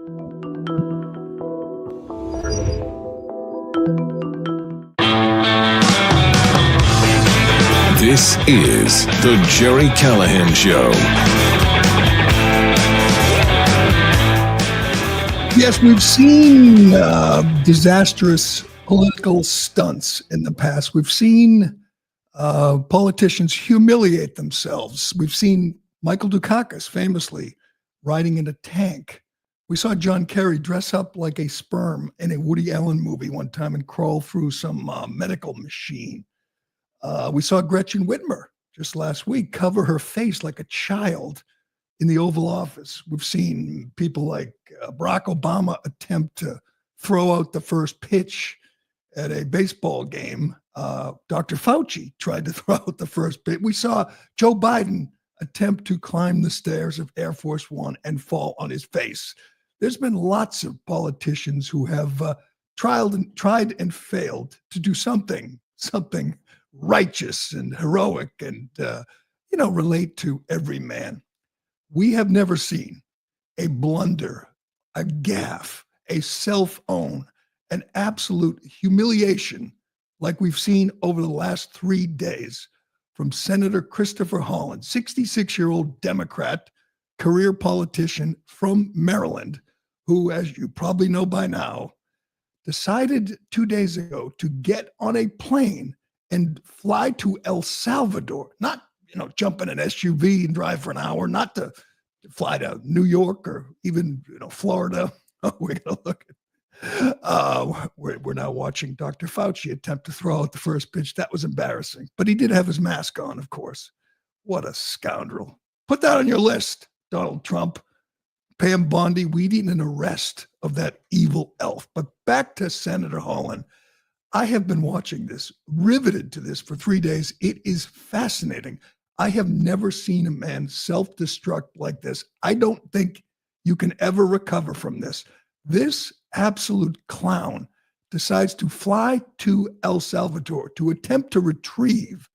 This is the Gerry Callahan Show. Yes, we've seen disastrous political stunts in the past. We've seen politicians humiliate themselves. We've seen Michael Dukakis famously riding in a tank. We saw John Kerry dress up like a sperm in a Woody Allen movie one time and crawl through some medical machine. We saw Gretchen Whitmer just last week cover her face like a child in the Oval Office. We've seen people like Barack Obama attempt to throw out the first pitch at a baseball game. Dr. Fauci tried to throw out the first pitch. We saw Joe Biden attempt to climb the stairs of Air Force One and fall on his face. There's been lots of politicians who have tried and failed to do something righteous and heroic and, relate to every man. We have never seen a blunder, a gaffe, a self-own, an absolute humiliation like we've seen over the last 3 days from Senator Christopher Holland, 66-year-old Democrat, career politician from Maryland, who, as you probably know by now, decided 2 days ago to get on a plane and fly to El Salvador, not jump in an SUV and drive for an hour, not to fly to New York or even Florida. We're gonna look at. We're now watching Dr. Fauci attempt to throw out the first pitch. That was embarrassing, but he did have his mask on, of course. What a scoundrel! Put that on your list, Donald Trump. Pam Bondi, we need an arrest of that evil elf. But back to Senator Holland. I have been watching this, riveted to this for 3 days. It is fascinating. I have never seen a man self-destruct like this. I don't think you can ever recover from this. This absolute clown decides to fly to El Salvador to attempt to retrieve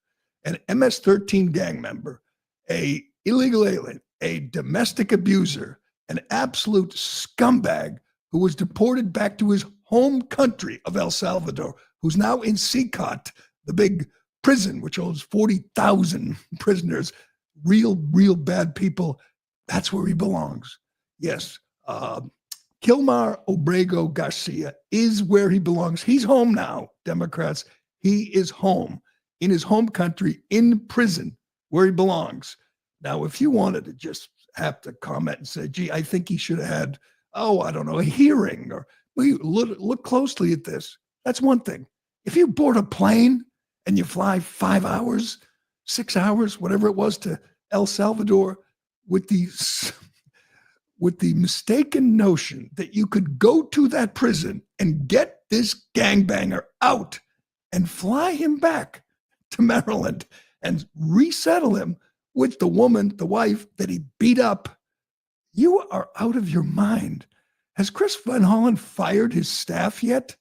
an MS-13 gang member, a illegal alien, a domestic abuser, an absolute scumbag who was deported back to his home country of El Salvador, who's now in CCOT, the big prison, which holds 40,000 prisoners, real bad people. That's where he belongs. Yes, Kilmar Obrego Garcia is where he belongs. He's home now, Democrats. He is home in his home country, in prison, where he belongs. Now, if you wanted to just have to comment and say, gee, I think he should have had, a hearing, or look closely at this. That's one thing. If you board a plane and you fly 5 hours, 6 hours, whatever it was, to El Salvador with the mistaken notion that you could go to that prison and get this gangbanger out and fly him back to Maryland and resettle him with the woman, the wife that he beat up, you are out of your mind. Has Chris Van Hollen fired his staff yet?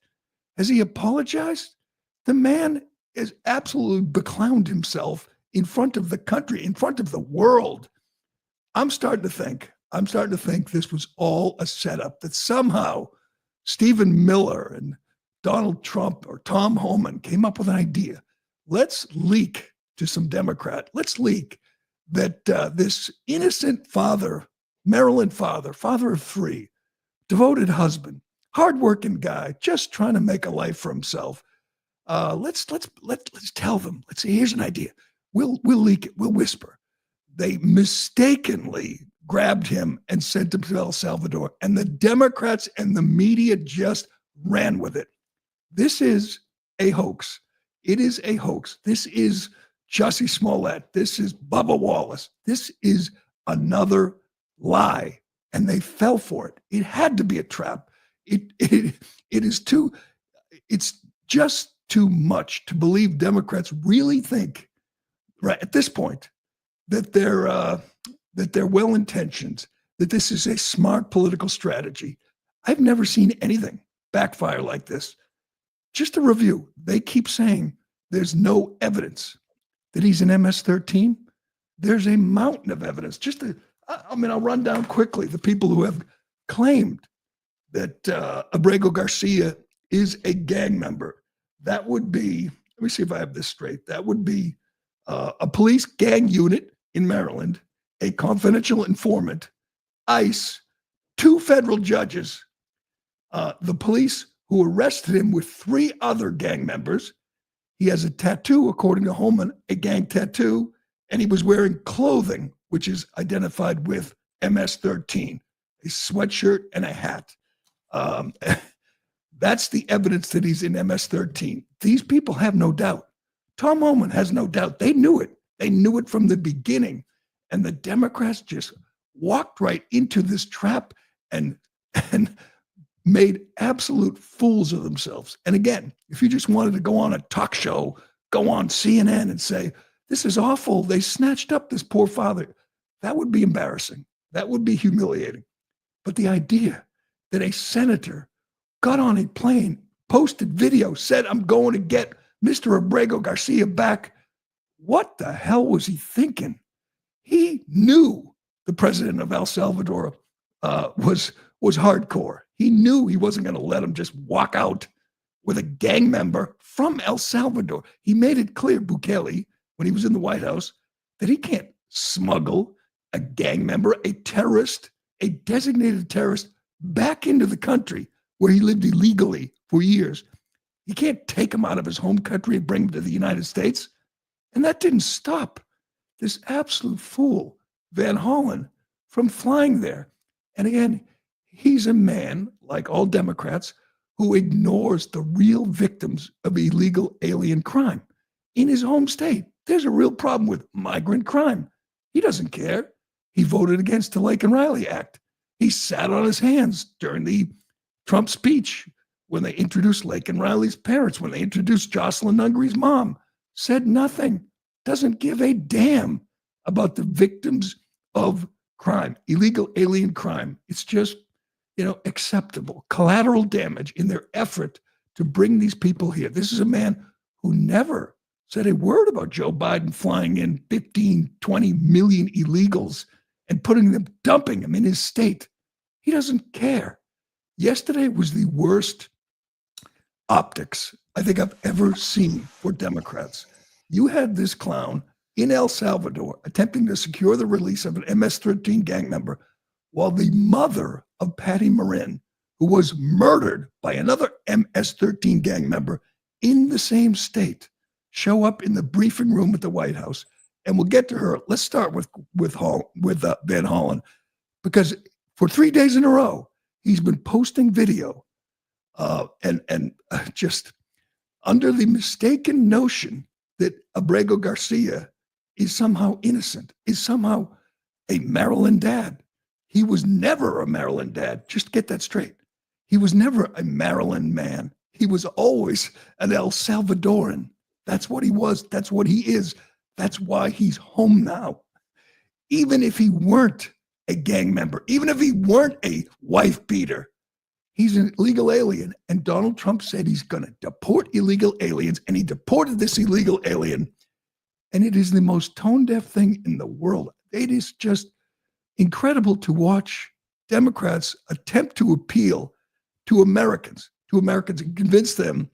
Has he apologized? The man has absolutely beclowned himself in front of the country, in front of the world. I'm starting to think this was all a setup, that somehow Stephen Miller and Donald Trump or Tom Homan came up with an idea. Let's leak to some Democrat. Let's leak that this innocent father, Maryland father of three, devoted husband, hardworking guy, just trying to make a life for himself. Let's tell them. Let's say, here's an idea. We'll leak it. We'll whisper. They mistakenly grabbed him and sent him to El Salvador, and the Democrats and the media just ran with it. This is a hoax. It is a hoax. This is Jussie Smollett. This is Bubba Wallace. This is another lie, and they fell for it. It had to be a trap. It's just too much to believe Democrats really think, right at this point, that they're well-intentioned, that this is a smart political strategy. I've never seen anything backfire like this. Just a review. They keep saying there's no evidence that he's an MS-13. There's a mountain of evidence. I'll run down quickly the people who have claimed that Abrego Garcia is a gang member. That would be, let me see if I have this straight. That would be a police gang unit in Maryland, a confidential informant, ICE, 2 federal judges, the police who arrested him with 3 other gang members. He has a tattoo, according to Holland, a gang tattoo, and he was wearing clothing, which is identified with MS-13, a sweatshirt and a hat. That's the evidence that he's in MS-13. These people have no doubt. Tom Homan has no doubt. They knew it. They knew it from the beginning. And the Democrats just walked right into this trap and made absolute fools of themselves. And again, if you just wanted to go on a talk show, go on CNN and say, this is awful, they snatched up this poor father, that would be embarrassing. That would be humiliating. But the idea that a senator got on a plane, posted video, said, I'm going to get Mr. Abrego Garcia back. What the hell was he thinking? He knew the president of El Salvador was hardcore. He knew he wasn't going to let him just walk out with a gang member from El Salvador. He made it clear, Bukele, when he was in the White House, that he can't smuggle a gang member, a terrorist, a designated terrorist, back into the country where he lived illegally for years. You can't take him out of his home country and bring him to the United States. And that didn't stop this absolute fool, Van Hollen, from flying there. And again, he's a man, like all Democrats, who ignores the real victims of illegal alien crime. In his home state, there's a real problem with migrant crime. He doesn't care. He voted against the Lake and Riley Act. He sat on his hands during the Trump speech when they introduced Lake and Riley's parents, when they introduced Jocelyn Nungry's mom, said nothing, doesn't give a damn about the victims of crime, illegal alien crime. It's just, acceptable collateral damage in their effort to bring these people here. This is a man who never said a word about Joe Biden flying in 15, 20 million illegals and dumping them in his state. He doesn't care. Yesterday was the worst optics I think I've ever seen for Democrats. You had this clown in El Salvador attempting to secure the release of an MS-13 gang member, while the mother of Patty Morin, who was murdered by another MS-13 gang member in the same state, show up in the briefing room at the White House. And we'll get to her. Let's start with Van Hollen, because for 3 days in a row, he's been posting video and just under the mistaken notion that Abrego Garcia is somehow innocent, is somehow a Maryland dad. He was never a Maryland dad. Just get that straight. He was never a Maryland man. He was always an El Salvadoran. That's what he was. That's what he is. That's why he's home now. Even if he weren't a gang member, even if he weren't a wife beater, he's an illegal alien. And Donald Trump said he's going to deport illegal aliens, and he deported this illegal alien. And it is the most tone-deaf thing in the world. It is just incredible to watch Democrats attempt to appeal to Americans and convince them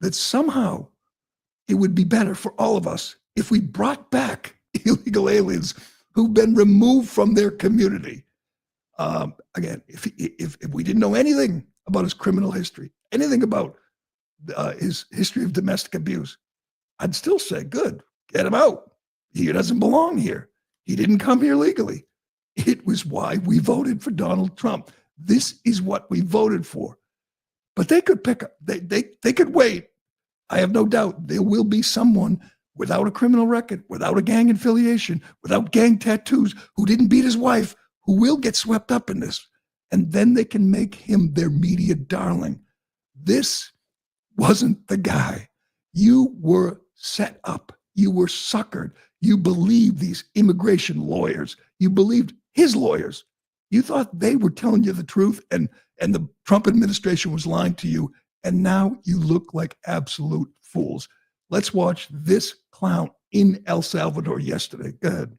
that somehow it would be better for all of us if we brought back illegal aliens who've been removed from their community. Again, if we didn't know anything about his criminal history, anything about his history of domestic abuse, I'd still say, good, get him out. He doesn't belong here. He didn't come here legally. It was why we voted for Donald Trump. This is what we voted for. But they could pick up, they could wait. I have no doubt there will be someone without a criminal record, without a gang affiliation, without gang tattoos, who didn't beat his wife, who will get swept up in this. And then they can make him their media darling. This wasn't the guy. You were set up. You were suckered. You believed these immigration lawyers. You believed his lawyers. You thought they were telling you the truth, and the Trump administration was lying to you. And now you look like absolute fools. Let's watch this clown in El Salvador yesterday. Go ahead.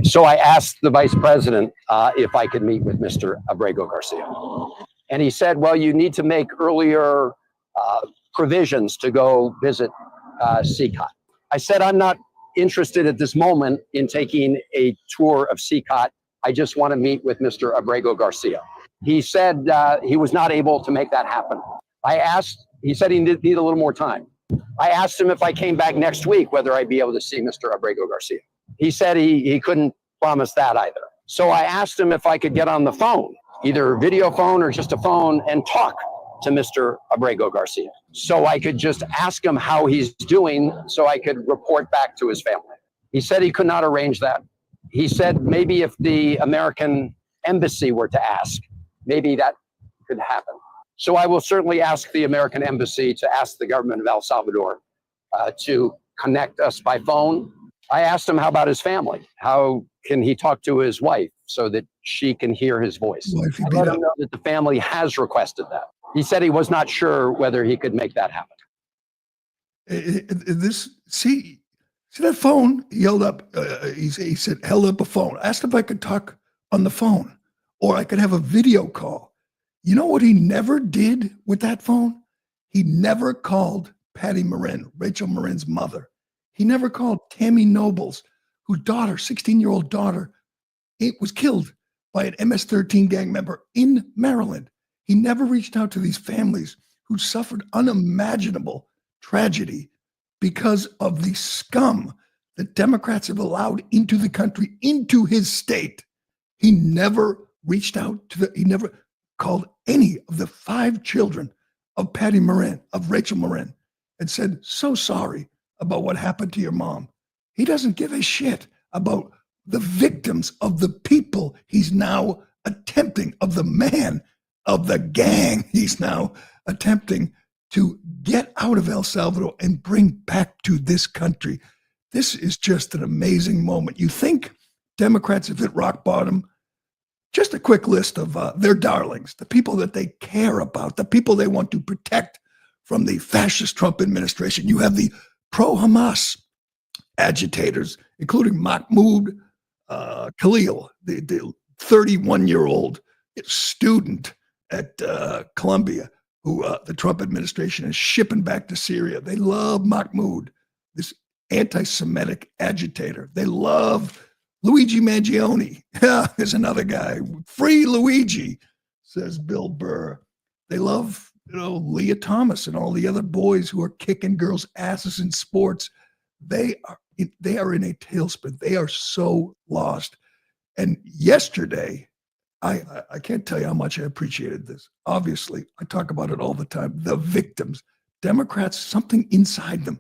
So I asked the vice president if I could meet with Mr. Abrego Garcia. And he said, well, you need to make earlier provisions to go visit CCOT. I said, I'm not interested at this moment in taking a tour of CCOT. I just want to meet with Mr. Abrego Garcia. He said he was not able to make that happen. He said he needed a little more time. I asked him if I came back next week, whether I'd be able to see Mr. Abrego Garcia. He said he couldn't promise that either. So I asked him if I could get on the phone, either video phone or just a phone, and talk to Mr. Abrego Garcia. So I could just ask him how he's doing so I could report back to his family. He said he could not arrange that. He said maybe if the American embassy were to ask, maybe that could happen. So I will certainly ask the American embassy to ask the government of El Salvador to connect us by phone. I asked him, how about his family? How can he talk to his wife so that she can hear his voice? I let him know that the family has requested that. He said he was not sure whether he could make that happen. See that phone? He held up. He said, held up a phone. Asked if I could talk on the phone, or I could have a video call. You know what he never did with that phone? He never called Patty Morin, Rachel Morin's mother. He never called Tammy Nobles, whose daughter, 16-year-old daughter, was killed by an MS-13 gang member in Maryland. He never reached out to these families who suffered unimaginable tragedy because of the scum that Democrats have allowed into the country, into his state. He never reached out he never called any of the 5 children of Patty Morin, of Rachel Morin, and said, so sorry about what happened to your mom. He doesn't give a shit about the victims of the people he's now attempting, of the man, of the gang he's now attempting to get out of El Salvador and bring back to this country. This is just an amazing moment. You think Democrats have hit rock bottom? Just a quick list of their darlings, the people that they care about, the people they want to protect from the fascist Trump administration. You have the pro-Hamas agitators, including Mahmoud Khalil, the 31-year-old student at Columbia, who the Trump administration is shipping back to Syria. They love Mahmoud, this anti-Semitic agitator. They love Luigi Mangione. Yeah, there's another guy. Free Luigi, says Bill Burr. They love, Leah Thomas and all the other boys who are kicking girls' asses in sports. They are in a tailspin. They are so lost. And yesterday, I can't tell you how much I appreciated this. Obviously, I talk about it all the time. The victims, Democrats, something inside them,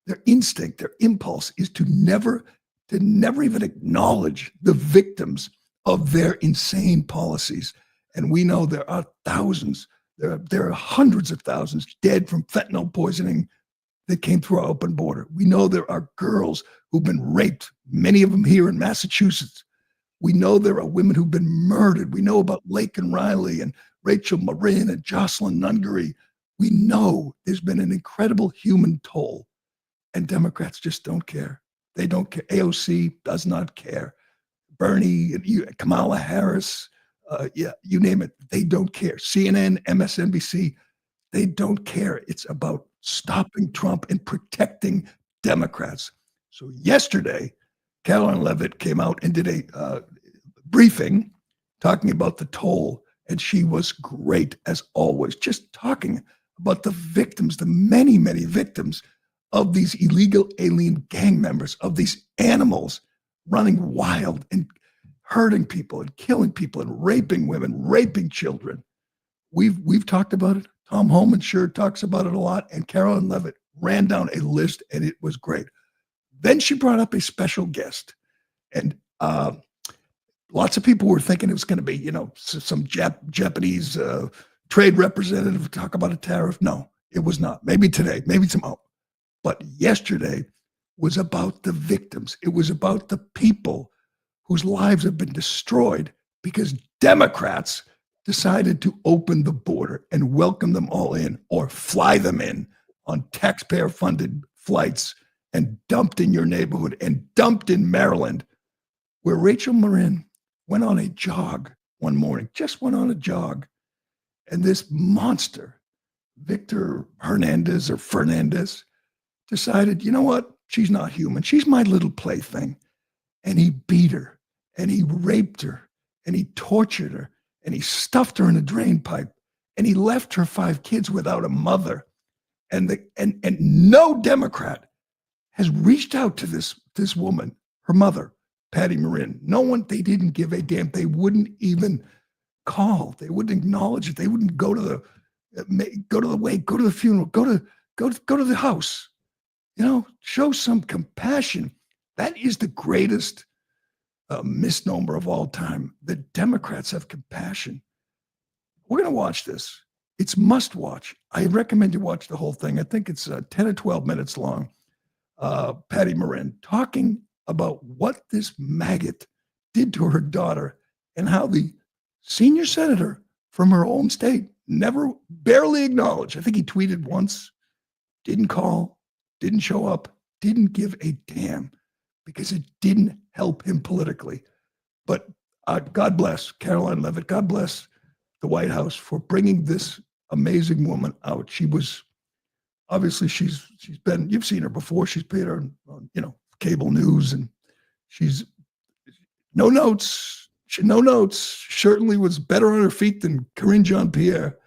their instinct, their impulse is to never even acknowledge the victims of their insane policies. And we know there are thousands, there are hundreds of thousands dead from fentanyl poisoning that came through our open border. We know there are girls who've been raped, many of them here in Massachusetts. We know there are women who've been murdered. We know about Lake and Riley and Rachel Morin and Jocelyn Nungaray. We know there's been an incredible human toll, and Democrats just don't care. They don't care. AOC does not care. Bernie, Kamala Harris, you name it, they don't care. CNN, MSNBC, they don't care. It's about stopping Trump and protecting Democrats. So yesterday, Caroline Leavitt came out and did a briefing talking about the toll, and she was great as always, just talking about the victims, the many, many victims of these illegal alien gang members, of these animals running wild and hurting people and killing people and raping women, raping children. We've talked about it. Tom Homan sure talks about it a lot, and Caroline Leavitt ran down a list, and it was great. Then she brought up a special guest, and lots of people were thinking it was going to be, some Japanese trade representative talk about a tariff. No, it was not. Maybe today, maybe tomorrow. But yesterday was about the victims. It was about the people whose lives have been destroyed because Democrats decided to open the border and welcome them all in, or fly them in on taxpayer-funded flights, and dumped in your neighborhood and dumped in Maryland, where Rachel Morin went on a jog one morning, just went on a jog. And this monster, Victor Hernandez or Fernandez, decided, you know what? She's not human. She's my little plaything. And he beat her, and he raped her, and he tortured her, and he stuffed her in a drain pipe, and he left her 5 kids without a mother. And no Democrat has reached out to this woman, her mother, Patty Morin. No one, they didn't give a damn. They wouldn't even call. They wouldn't acknowledge it. They wouldn't go to the wake, go to the funeral, go to the house. You know, show some compassion. That is the greatest misnomer of all time. The Democrats have compassion. We're going to watch this. It's must watch. I recommend you watch the whole thing. I think it's 10 or 12 minutes long. Patty Morin talking about what this maggot did to her daughter and how the senior senator from her own state barely acknowledged. I think he tweeted once, didn't call, didn't show up, didn't give a damn because it didn't help him politically. But God bless Caroline Leavitt. God bless the White House for bringing this amazing woman out. She was, obviously she's been, you've seen her before. She's paid her on, cable news, and she's no notes. Certainly was better on her feet than Karine Jean-Pierre.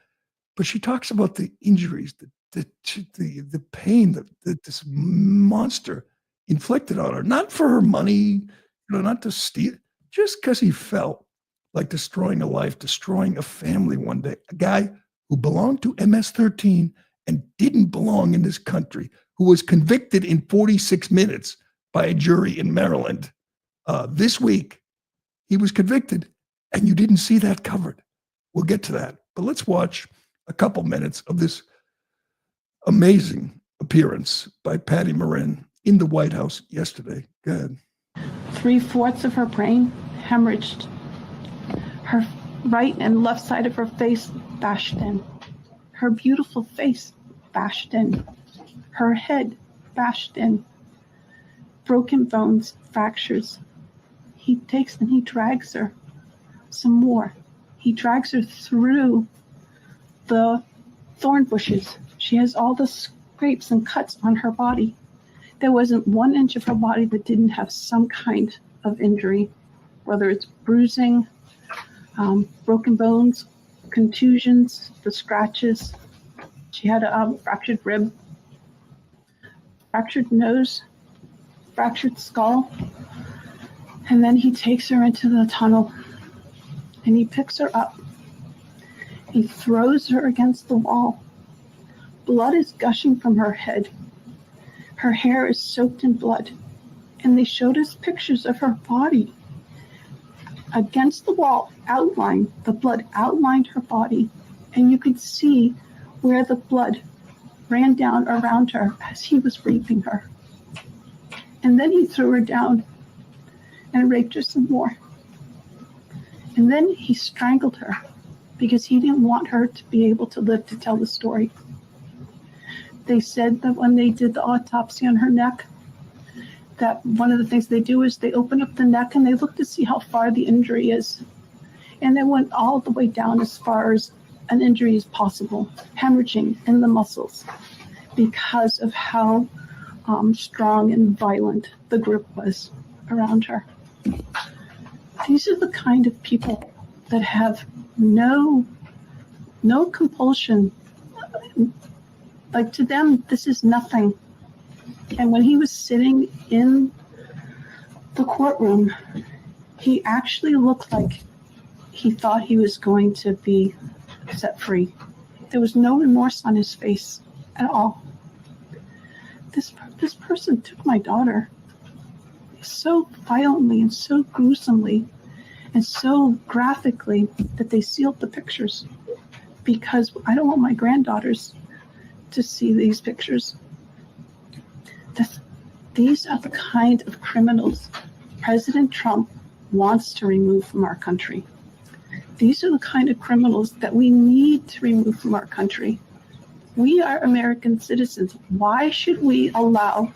But she talks about the injuries, the pain that this monster inflicted on her, not for her money, not to steal, just because he felt like destroying a life, destroying a family one day. A guy who belonged to MS-13 and didn't belong in this country, who was convicted in 46 minutes by a jury in Maryland. This week, he was convicted, and you didn't see that covered. We'll get to that. But let's watch a couple minutes of this amazing appearance by Patty Morin in the White House yesterday. Go ahead. 3/4 of her brain hemorrhaged. Her right and left side of her face bashed in. Her beautiful face bashed in. Her head bashed in. Broken bones, fractures. He takes and he drags her some more. He drags her through the thorn bushes. She has all the scrapes and cuts on her body. There wasn't 1 inch of her body that didn't have some kind of injury, whether it's bruising, broken bones, contusions, the scratches. She had a fractured rib, fractured nose, fractured skull. And then he takes her into the tunnel and he picks her up. He throws her against the wall. Blood is gushing from her head. Her hair is soaked in blood. And they showed us pictures of her body against the wall, outlined. The blood outlined her body. And you could see where the blood ran down around her as he was raping her. And then he threw her down and raped her some more. And then he strangled her because he didn't want her to be able to live to tell the story. They said that when they did the autopsy on her neck, that one of the things they do is they open up the neck and they look to see how far the injury is. And they went all the way down as far as an injury is possible, hemorrhaging in the muscles because of how strong and violent the grip was around her. These are the kind of people that have no compulsion. Like, to them, this is nothing. And when he was sitting in the courtroom, he actually looked like he thought he was going to be set free. There was no remorse on his face at all. This person took my daughter so violently and so gruesomely and so graphically that they sealed the pictures, because I don't want my granddaughters to see these pictures. These are the kind of criminals President Trump wants to remove from our country. These are the kind of criminals that we need to remove from our country. We are American citizens. Why should we allow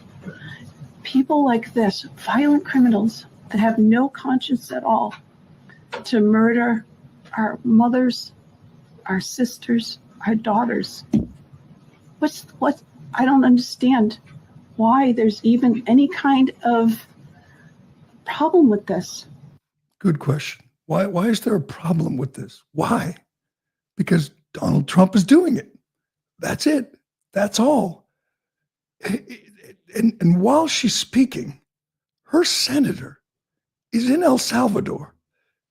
people like this, violent criminals that have no conscience at all, to murder our mothers, our sisters, our daughters. What? I don't understand why there's even any kind of problem with this. Good question. Why is there a problem with this? Why? Because Donald Trump is doing it. That's it. That's all. And while she's speaking, her senator is in El Salvador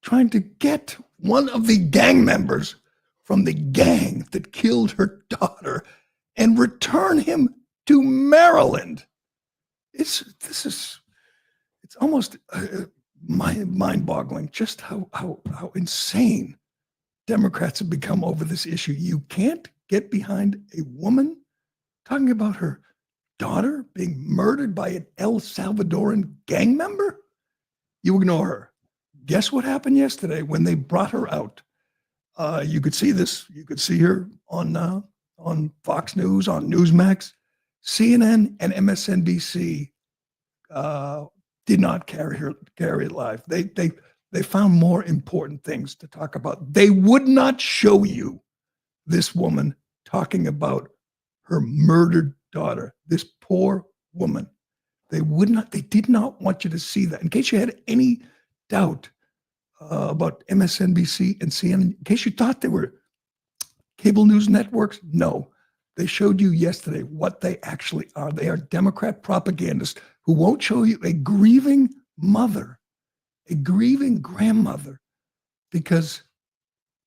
trying to get one of the gang members from the gang that killed her daughter and return him to Maryland. It's almost mind-boggling just how insane Democrats have become over this issue. You can't get behind a woman talking about her daughter being murdered by an El Salvadoran gang member. You ignore her. Guess what happened yesterday when they brought her out? You could see this. You could see her on Fox News, on Newsmax. CNN and MSNBC did not carry it live. They found more important things to talk about. They would not show you this woman talking about her murdered daughter, this poor woman. They did not want you to see that. In case you had any doubt about MSNBC and CNN, in case you thought they were cable news networks, no. They showed you yesterday what they actually are. They are Democrat propagandists who won't show you a grieving mother, a grieving grandmother, because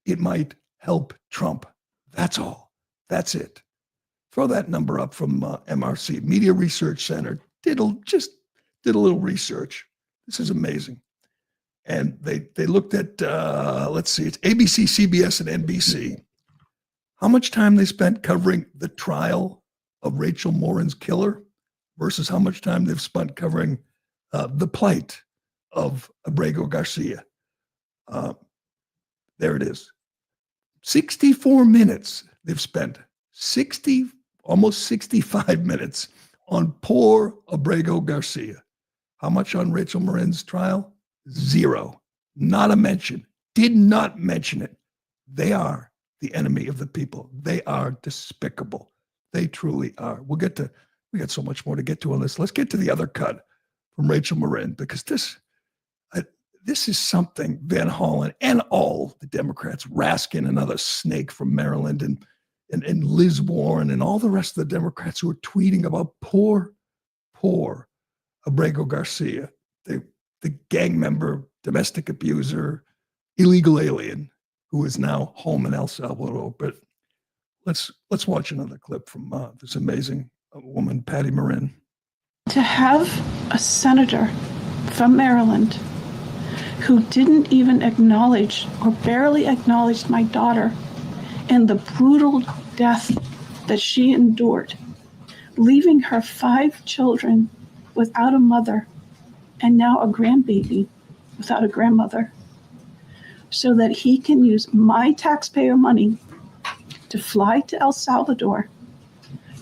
it might help Trump. That's all. That's it. Throw that number up from MRC, Media Research Center. Did a little research. This is amazing. And they looked at, let's see, it's ABC, CBS, and NBC. How much time they spent covering the trial of Rachel Morin's killer versus how much time they've spent covering the plight of Abrego Garcia. There it is. 64 minutes they've spent. Almost 65 minutes on poor Abrego Garcia. How much on Rachel Morin's trial? 0. Not a mention. Did not mention it. They are the enemy of the people. They are despicable. They truly are. We got so much more to get to on this. Let's get to the other cut from Rachel Morin, because this is something Van Hollen and all the Democrats, Raskin, another snake from Maryland, and Liz Warren and all the rest of the Democrats who are tweeting about poor Abrego Garcia, the gang member, domestic abuser, illegal alien, who is now home in El Salvador. But let's watch another clip from this amazing woman, Patty Morin. To have a senator from Maryland who didn't even acknowledge or barely acknowledged my daughter and the brutal death that she endured, leaving her 5 children without a mother and now a grandbaby without a grandmother, so that he can use my taxpayer money to fly to El Salvador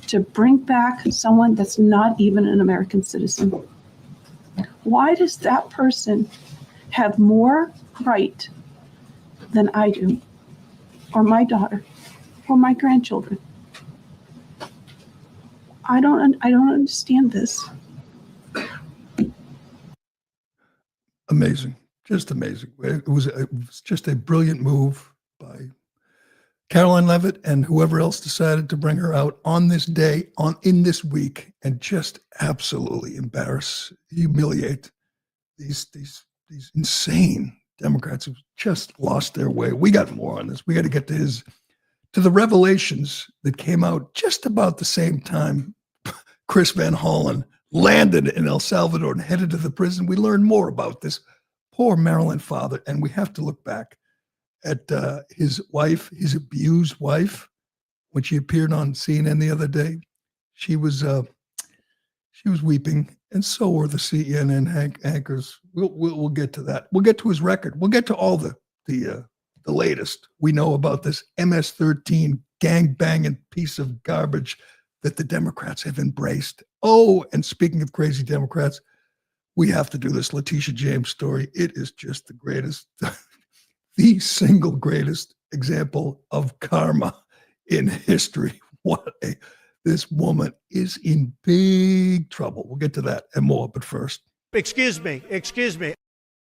to bring back someone that's not even an American citizen. Why does that person have more right than I do, or my daughter, or my grandchildren? I don't understand this. Amazing. Just amazing. It was just a brilliant move by Caroline Leavitt and whoever else decided to bring her out on this day, in this week, and just absolutely embarrass, humiliate these insane Democrats who've just lost their way. We got more on this. We got to get to the revelations that came out just about the same time Chris Van Hollen landed in El Salvador and headed to the prison. We learned more about this poor Maryland father, and we have to look back at his wife, his abused wife, when she appeared on CNN the other day. She was weeping, and so were the CNN anchors. We'll get to that. We'll get to his record. We'll get to all the latest we know about this MS-13 gang-banging piece of garbage that the Democrats have embraced. Oh, and speaking of crazy Democrats, we have to do this Leticia James story. It is just the greatest, the single greatest example of karma in history. This woman is in big trouble. We'll get to that and more, but first. Excuse me.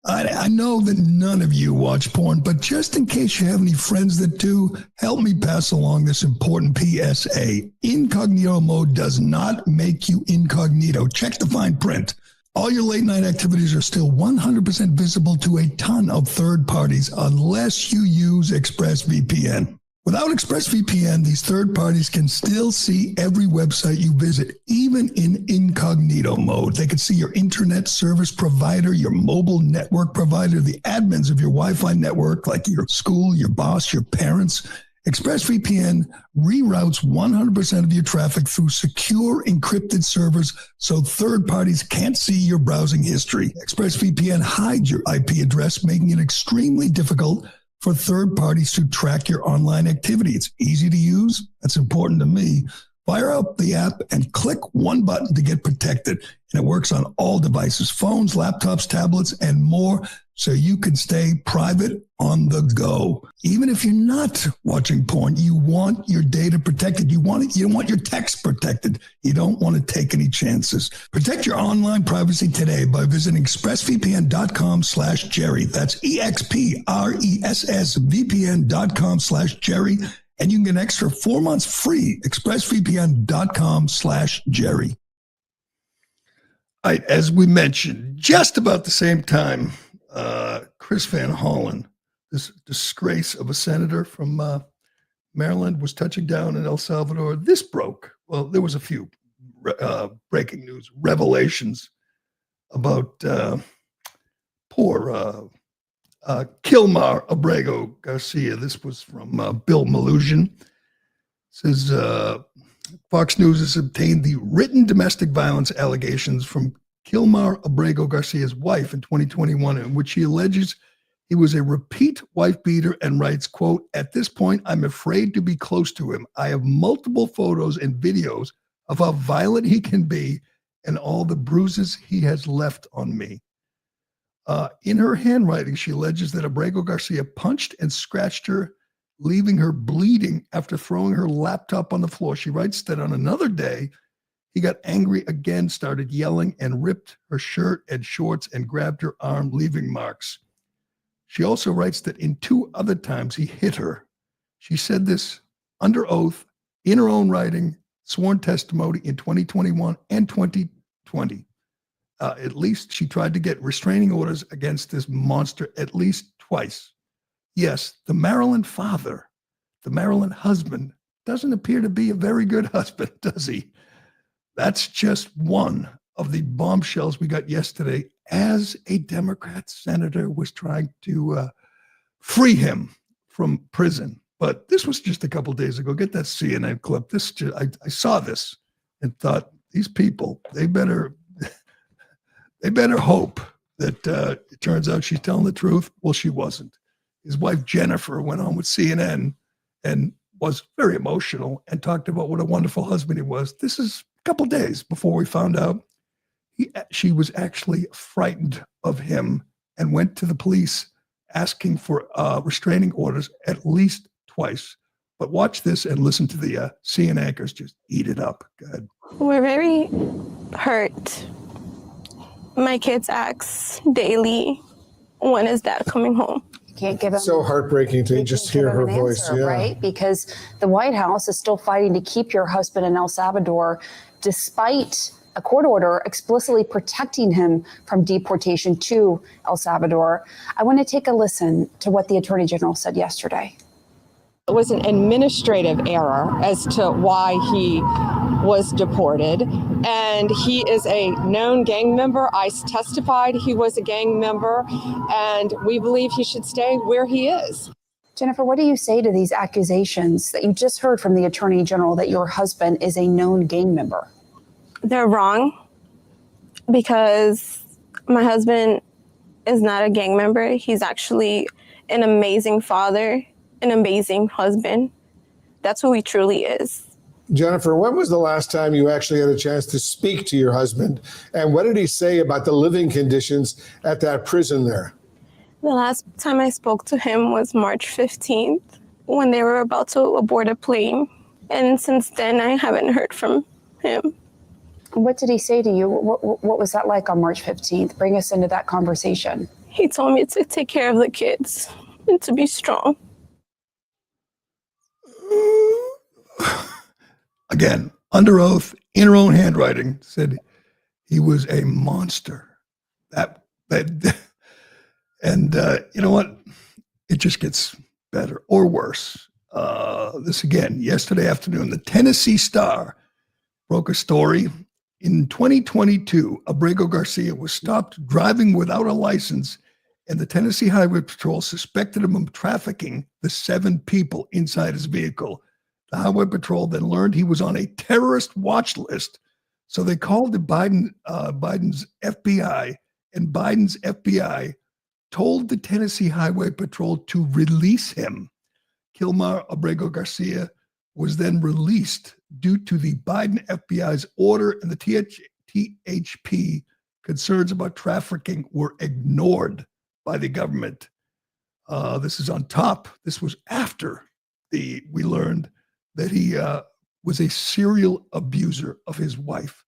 I know that none of you watch porn, but just in case you have any friends that do, help me pass along this important PSA. Incognito mode does not make you incognito. Check the fine print. All your late night activities are still 100% visible to a ton of third parties unless you use ExpressVPN. Without ExpressVPN, these third parties can still see every website you visit, even in incognito mode. They can see your internet service provider, your mobile network provider, the admins of your Wi-Fi network, like your school, your boss, your parents. ExpressVPN reroutes 100% of your traffic through secure encrypted servers so third parties can't see your browsing history. ExpressVPN hides your IP address, making it extremely difficult for third parties to track your online activity. It's easy to use. That's important to me. Fire up the app and click one button to get protected. And it works on all devices, phones, laptops, tablets, and more, so you can stay private on the go. Even if you're not watching porn, you want your data protected. You want your text protected. You don't want to take any chances. Protect your online privacy today by visiting expressvpn.com/Gerry. That's EXPRESSVPN.com/Gerry. And you can get an extra 4 months free. expressvpn.com/Gerry. All right, as we mentioned, just about the same time, Chris Van Hollen, this disgrace of a senator from Maryland, was touching down in El Salvador. This broke. Well, there was a few breaking news revelations about poor Kilmar Abrego Garcia. This was from Bill Malugin. Says Fox News has obtained the written domestic violence allegations from Kilmar Abrego Garcia's wife in 2021, in which he alleges he was a repeat wife beater, and writes, quote, "At this point, I'm afraid to be close to him. I have multiple photos and videos of how violent he can be and all the bruises he has left on me." In her handwriting, she alleges that Abrego Garcia punched and scratched her, leaving her bleeding after throwing her laptop on the floor. She writes that on another day, he got angry again, started yelling, and ripped her shirt and shorts and grabbed her arm, leaving marks. She also writes that in 2 other times he hit her. She said this under oath, in her own writing, sworn testimony in 2021 and 2020. At least she tried to get restraining orders against this monster at least twice. Yes, the Maryland father, the Maryland husband, doesn't appear to be a very good husband, does he? That's just one of the bombshells we got yesterday as a Democrat senator was trying to free him from prison. But this was just a couple days ago. Get that CNN clip. I saw this and thought, these people, they better hope that it turns out she's telling the truth. Well, she wasn't. His wife, Jennifer, went on with CNN and was very emotional and talked about what a wonderful husband he was. This is a couple days before we found out she was actually frightened of him and went to the police asking for restraining orders at least twice. But watch this and listen to the CNN anchors just eat it up. Go ahead. We're very hurt. My kids ask daily, when is dad coming home? Can't give him so heartbreaking to just hear her voice, answer, right? Because the White House is still fighting to keep your husband in El Salvador, despite a court order explicitly protecting him from deportation to El Salvador. I want to take a listen to what the Attorney General said yesterday. It was an administrative error as to why he was deported, and he is a known gang member. ICE testified he was a gang member, and we believe he should stay where he is. Jennifer, what do you say to these accusations that you just heard from the Attorney General that your husband is a known gang member? They're wrong, because my husband is not a gang member. He's actually an amazing father, an amazing husband. That's who he truly is. Jennifer, when was the last time you actually had a chance to speak to your husband? And what did he say about the living conditions at that prison there? The last time I spoke to him was March 15th. when they were about to abort a plane. And since then, I haven't heard from him. What did he say to you? What was that like on March 15th? Bring us into that conversation. He told me to take care of the kids and to be strong. Again, under oath, in her own handwriting, said he was a monster. And you know what? It just gets better or worse. This again, yesterday afternoon, the Tennessee Star broke a story. In 2022, Abrego Garcia was stopped driving without a license, and the Tennessee Highway Patrol suspected him of trafficking the 7 people inside his vehicle. The Highway Patrol then learned he was on a terrorist watch list, so they called the Biden's FBI, and Biden's FBI told the Tennessee Highway Patrol to release him. Kilmar Abrego Garcia was then released due to the Biden FBI's order, and the THP concerns about trafficking were ignored by the government. This is on top. This was after we learned that he was a serial abuser of his wife.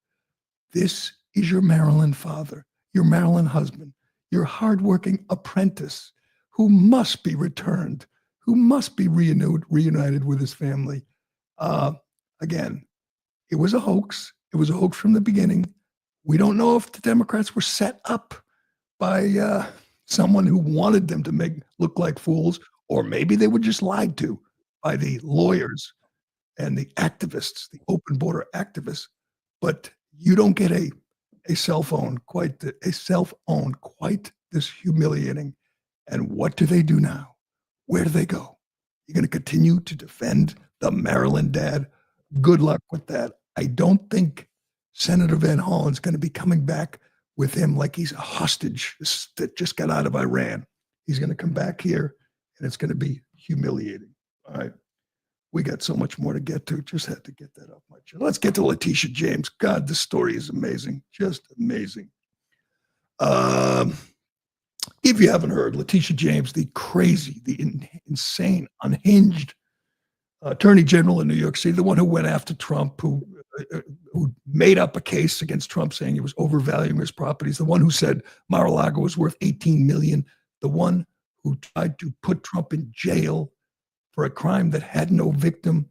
This is your Maryland father, your Maryland husband, your hardworking apprentice who must be returned, who must be reunited with his family. Again, it was a hoax. It was a hoax from the beginning. We don't know if the Democrats were set up by someone who wanted them to look like fools, or maybe they were just lied to by the lawyers and the activists, the open border activists. But you don't get a cell phone quite this humiliating. And what do they do now? Where do they go? You're going to continue to defend the Maryland dad? Good luck with that. I don't think Senator Van Hollen's going to be coming back with him like he's a hostage that just got out of Iran. He's going to come back here, and it's going to be humiliating. All right. We got so much more to get to. Just had to get that off my chest. Let's get to Leticia James. God, this story is amazing. Just amazing. If you haven't heard, Leticia James, the crazy, the insane, unhinged Attorney General in New York City, the one who went after Trump, who made up a case against Trump saying he was overvaluing his properties, the one who said Mar-a-Lago was worth $18 million, the one who tried to put Trump in jail for a crime that had no victim.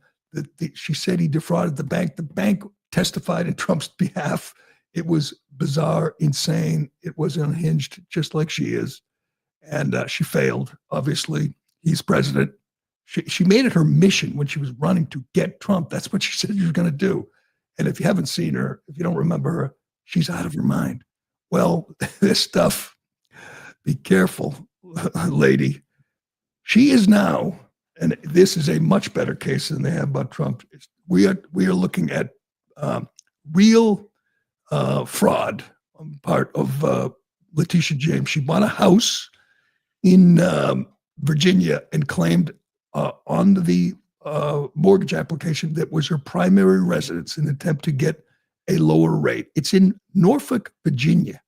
She said he defrauded the bank. The bank testified in Trump's behalf. It was bizarre, insane. It was unhinged, just like she is. And she failed, obviously. He's president. She made it her mission when she was running to get Trump. That's what she said she was going to do. And if you haven't seen her, if you don't remember her, she's out of her mind. Well, this stuff, be careful, lady. She is now, and this is a much better case than they have about Trump. We are looking at real fraud on part of Leticia James. She bought a house in Virginia and claimed on the mortgage application that was her primary residence in an attempt to get a lower rate. It's in Norfolk, Virginia.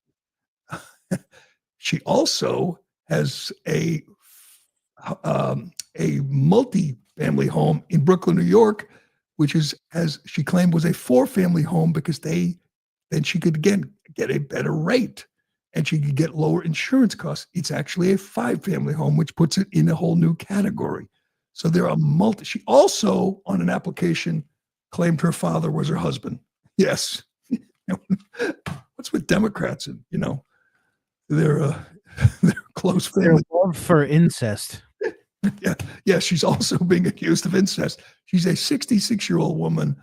She also has a multi-family home in Brooklyn, New York, which is, as she claimed, was a 4-family home because then she could again get a better rate and she could get lower insurance costs. It's actually a 5-family home, which puts it in a whole new category. So there are she also, on an application, claimed her father was her husband. Yes. What's with Democrats? And, they're close family. Their love for incest. Yeah, she's also being accused of incest. She's a 66-year-old woman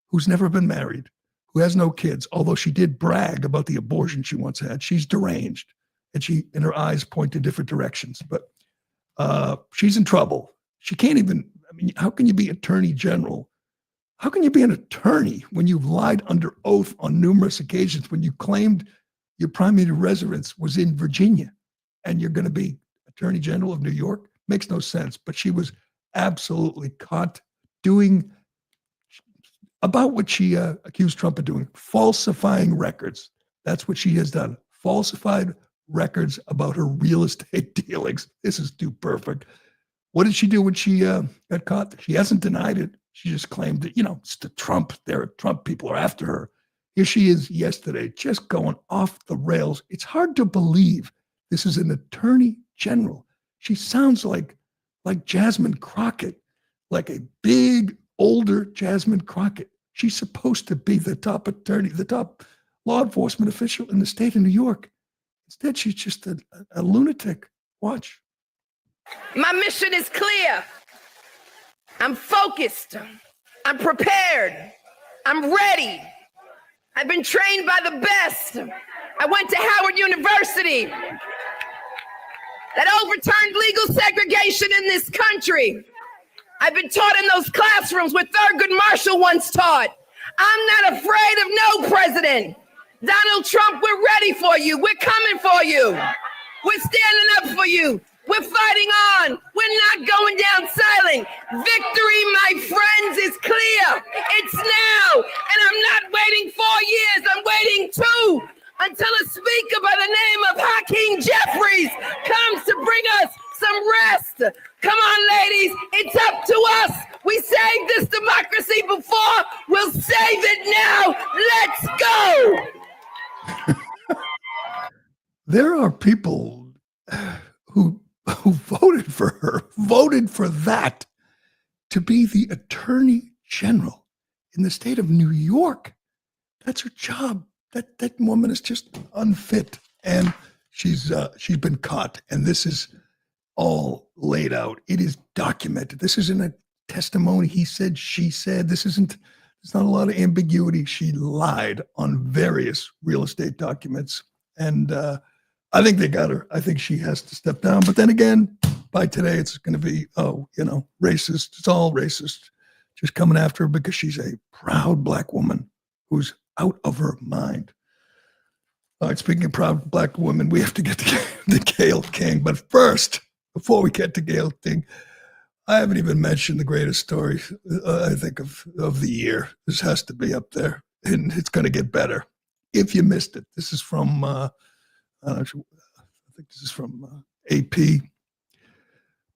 who's never been married, who has no kids, although she did brag about the abortion she once had. She's deranged, and her eyes point in different directions. But she's in trouble. She can't even, how can you be attorney general? How can you be an attorney when you've lied under oath on numerous occasions, when you claimed your primary residence was in Virginia and you're going to be attorney general of New York? Makes no sense. But she was absolutely caught doing about what she accused Trump of doing, falsifying records. That's what she has done. Falsified records about her real estate dealings. This is too perfect. What did she do when she got caught? She hasn't denied it. She just claimed that, it's the Trump. Trump people are after her. Here she is yesterday, just going off the rails. It's hard to believe this is an attorney general. She sounds like Jasmine Crockett, like a big, older Jasmine Crockett. She's supposed to be the top attorney, the top law enforcement official in the state of New York. Instead, she's just a lunatic. Watch. My mission is clear. I'm focused. I'm prepared. I'm ready. I've been trained by the best. I went to Howard University that overturned legal segregation in this country. I've been taught in those classrooms where Thurgood Marshall once taught. I'm not afraid of no president. Donald Trump, we're ready for you. We're coming for you. We're standing up for you. We're fighting on. We're not going down silent. Victory, my friends, is clear. It's now. And I'm not waiting 4 years. I'm waiting 2 until a speaker by the name of Hakeem Jeffries comes to bring us some rest. Come on, ladies. It's up to us. We saved this democracy before. We'll save it now. Let's go. There are people who voted for her, voted for that to be the attorney general in the state of New York. That's her job. That woman is just unfit, and she's been caught. And this is all laid out. It is documented. This isn't a testimony. He said, she said. There's not a lot of ambiguity. She lied on various real estate documents, and I think they got her. I think she has to step down. But then again, by today, it's going to be, racist. It's all racist. Just coming after her because she's a proud black woman who's out of her mind. All right, speaking of proud black women, we have to get to Gail King. But first, before we get to Gail King, I haven't even mentioned the greatest story, I think, of the year. This has to be up there, and it's going to get better. If you missed it, this is from... I think this is from AP.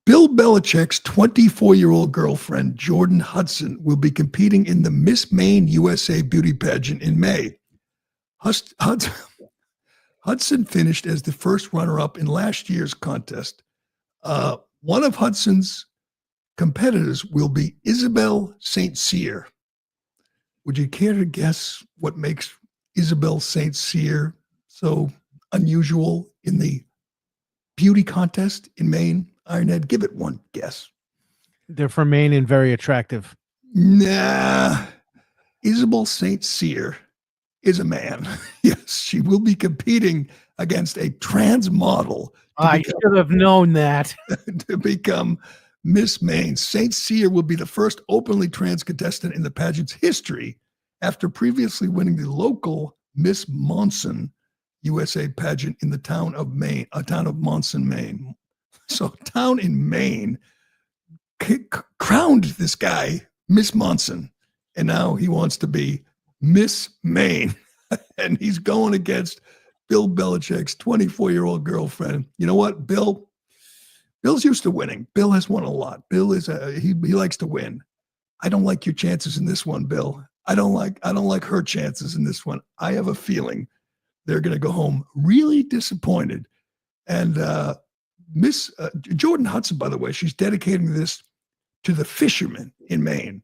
Bill Belichick's 24-year-old girlfriend, Jordan Hudson, will be competing in the Miss Maine USA beauty pageant in May. Hudson finished as the first runner-up in last year's contest. One of Hudson's competitors will be Isabel St. Cyr. Would you care to guess what makes Isabel St. Cyr so unusual in the beauty contest in Maine? Ironhead, give it one guess. They're from Maine and very attractive. Nah. Isabel St. Cyr is a man. Yes, she will be competing against a trans model. I should have known that. To become Miss Maine. St. Cyr will be the first openly trans contestant in the pageant's history after previously winning the local Miss Monson USA pageant in the town of Monson, Maine. So a town in Maine crowned this guy Miss Monson, and now he wants to be Miss Maine. And he's going against Bill Belichick's 24-year-old girlfriend. You know what, Bill's used to winning. Bill has won a lot. Bill is he likes to win. I don't like your chances in this one, Bill. I don't like her chances in this one. I have a feeling they're going to go home really disappointed. And Miss Jordan Hudson, by the way, she's dedicating this to the fishermen in Maine.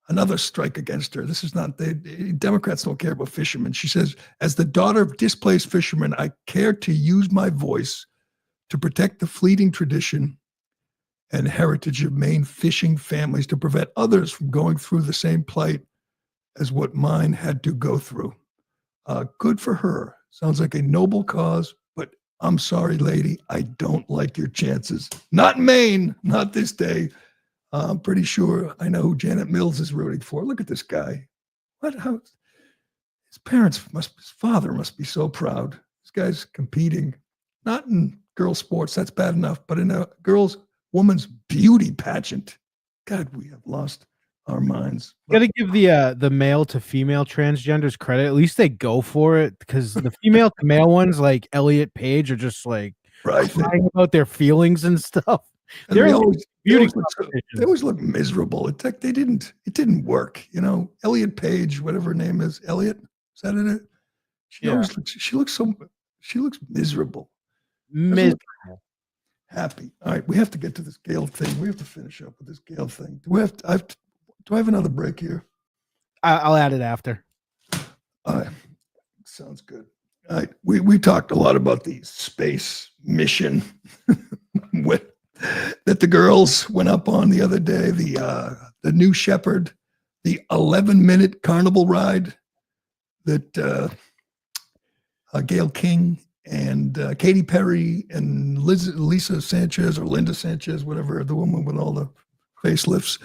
Another strike against her. This is not, the Democrats don't care about fishermen. She says, as the daughter of displaced fishermen, I care to use my voice to protect the fleeting tradition and heritage of Maine fishing families, to prevent others from going through the same plight as what mine had to go through. Good for her. Sounds like a noble cause, but I'm sorry, lady, I don't like your chances. Not in Maine, not this day. I'm pretty sure I know who Janet Mills is rooting for. Look at this guy. His father must be so proud. This guy's competing, not in girls' sports, that's bad enough, but in a woman's beauty pageant. God, we have lost our minds. Got to give the male to female transgenders credit. At least they go for it, because the female to male ones, like Elliot Page, are just like right crying about their feelings and stuff. And They're they like always, beauty they always look miserable. It's like it didn't work. You know, Elliot Page, whatever her name is, Elliot, is that it? She always looks, she looks miserable. Doesn't look happy. All right, we have to get to this Gail thing. We have to finish up with this Gail thing. Do I have another break here? I'll add it after. All right, sounds good. All right, we talked a lot about the space mission that the girls went up on the other day. The New Shepard, the 11-minute carnival ride that Gail King and Katy Perry and Lisa Sanchez or Linda Sanchez, whatever, the woman with all the facelifts,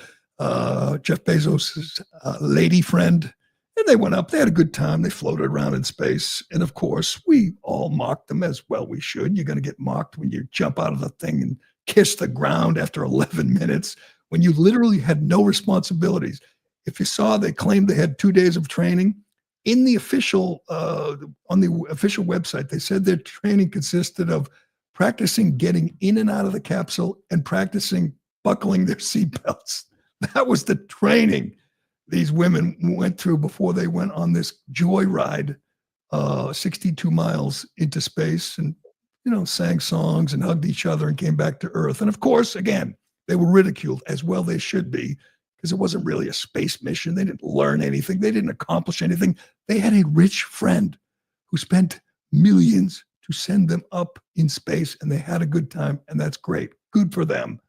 Jeff Bezos' lady friend. And they went up, they had a good time. They floated around in space. And of course, we all mocked them, as well we should. You're going to get mocked when you jump out of the thing and kiss the ground after 11 minutes, when you literally had no responsibilities. If you saw, they claimed they had 2 days of training. In the official, on the official website, they said their training consisted of practicing getting in and out of the capsule and practicing buckling their seatbelts. That was the training these women went through before they went on this joyride, 62 miles into space, and, you know, sang songs and hugged each other and came back to Earth. And of course, again, they were ridiculed, as well they should be, because it wasn't really a space mission. They didn't learn anything. They didn't accomplish anything. They had a rich friend who spent millions to send them up in space, and they had a good time, and that's great. Good for them.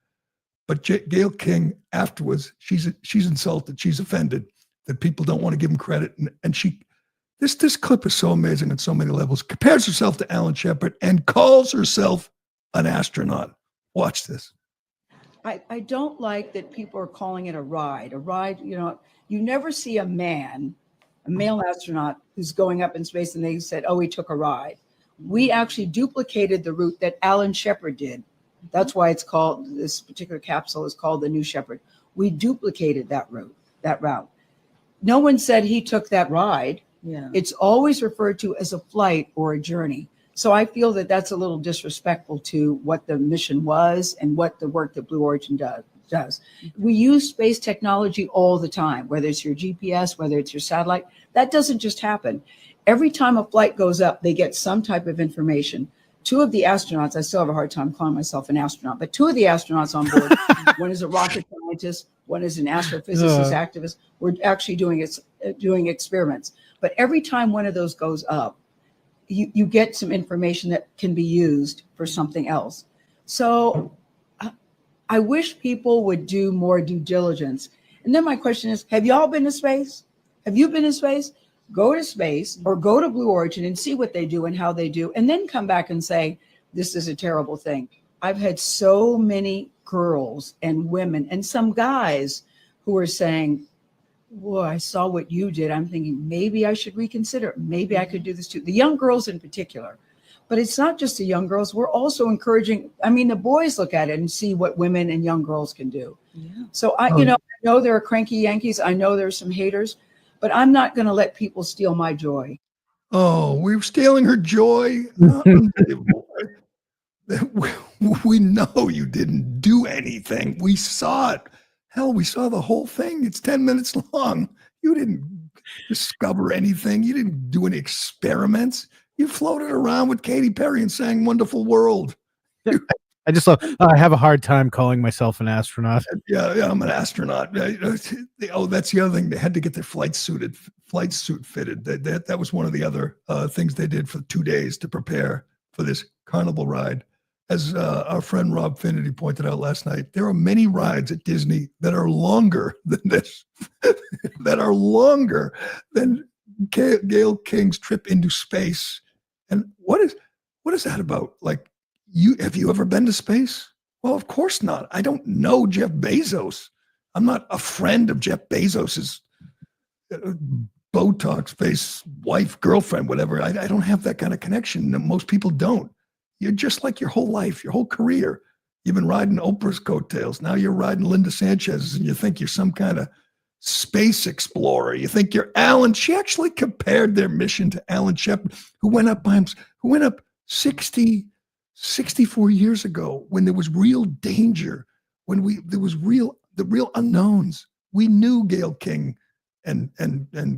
But Gail King, afterwards, she's insulted. She's offended that people don't want to give him credit. And this clip is so amazing on so many levels. Compares herself to Alan Shepard and calls herself an astronaut. Watch this. I don't like that people are calling it a ride. A ride, you know, you never see a male astronaut who's going up in space and they said, oh, he took a ride. We actually duplicated the route that Alan Shepard did. That's why it's called, this particular capsule is called the New Shepard. We duplicated that route. No one said he took that ride. Yeah. It's always referred to as a flight or a journey. So I feel that that's a little disrespectful to what the mission was and what the work that Blue Origin does. We use space technology all the time, whether it's your GPS, whether it's your satellite. That doesn't just happen. Every time a flight goes up, they get some type of information. Two of the astronauts, I still have a hard time calling myself an astronaut, but two of the astronauts on board, one is a rocket scientist, one is an astrophysicist activist. We're actually doing experiments. But every time one of those goes up, you get some information that can be used for something else. So I wish people would do more due diligence. And then my question is, have y'all been to space? Have you been to space? Go to space or go to Blue Origin and see what they do and how they do, and then come back and say, this is a terrible thing. I've had so many girls and women and some guys who are saying, well, I saw what you did. I'm thinking maybe I should reconsider. Maybe I could do this too. The young girls in particular. But it's not just the young girls. We're also encouraging. I mean, the boys look at it and see what women and young girls can do. Yeah. So I know there are cranky Yankees. I know there's some haters, but I'm not going to let people steal my joy. Oh, we were stealing her joy. Unbelievable. We know you didn't do anything. We saw it. Hell, we saw the whole thing. It's 10 minutes long. You didn't discover anything. You didn't do any experiments. You floated around with Katy Perry and sang Wonderful World. I just love, I have a hard time calling myself an astronaut. Yeah, I'm an astronaut. Oh, that's the other thing. They had to get their flight suit fitted. That was one of the other things they did for 2 days to prepare for this carnival ride. As our friend Rob Finity pointed out last night, there are many rides at Disney that are longer than this, that are longer than Gail King's trip into space. And what is that about? Like, have you ever been to space? Well, of course not. I don't know Jeff Bezos. I'm not a friend of Jeff Bezos's Botox face wife, girlfriend, whatever. I don't have that kind of connection. Most people don't. You're just like your whole life, your whole career. You've been riding Oprah's coattails. Now you're riding Linda Sanchez's, and you think you're some kind of space explorer. You think you're Alan. She actually compared their mission to Alan Shepard, who went up 60 64 years ago, when there was real danger, when there was the real unknowns. We knew Gail King and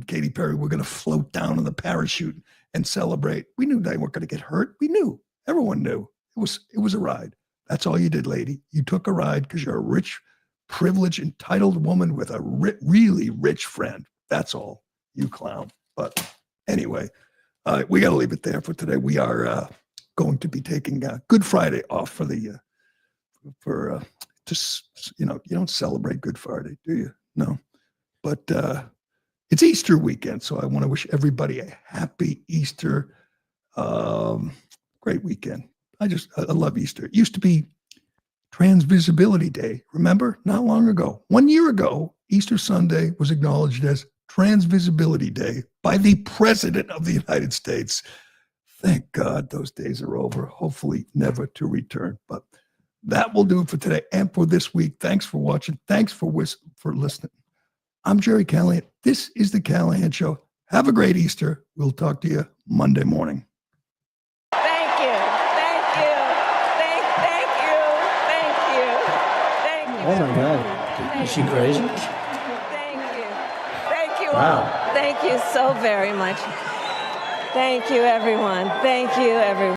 Katy Perry were going to float down in the parachute and celebrate. We knew they weren't going to get hurt. We knew. Everyone knew. It was a ride. That's all you did, lady. You took a ride because you're a rich, privileged, entitled woman with a really rich friend. That's all, you clown. But anyway, we got to leave it there for today. We are going to be taking Good Friday off for the just, you don't celebrate Good Friday, do you? No, but it's Easter weekend, so I want to wish everybody a happy Easter. Great weekend. I love Easter. It used to be Transvisibility Day. Remember? Not long ago, 1 year ago, Easter Sunday was acknowledged as Transvisibility Day by the President of the United States. Thank God those days are over. Hopefully never to return. But that will do it for today and for this week. Thanks for watching. Thanks for listening. I'm Gerry Callahan. This is The Callahan Show. Have a great Easter. We'll talk to you Monday morning. Thank you. Thank you. Thank you. Thank you. Thank you. Oh my God. Is she crazy? Thank you. Thank you. Wow. Thank you so very much. Thank you, everyone. Thank you, everyone.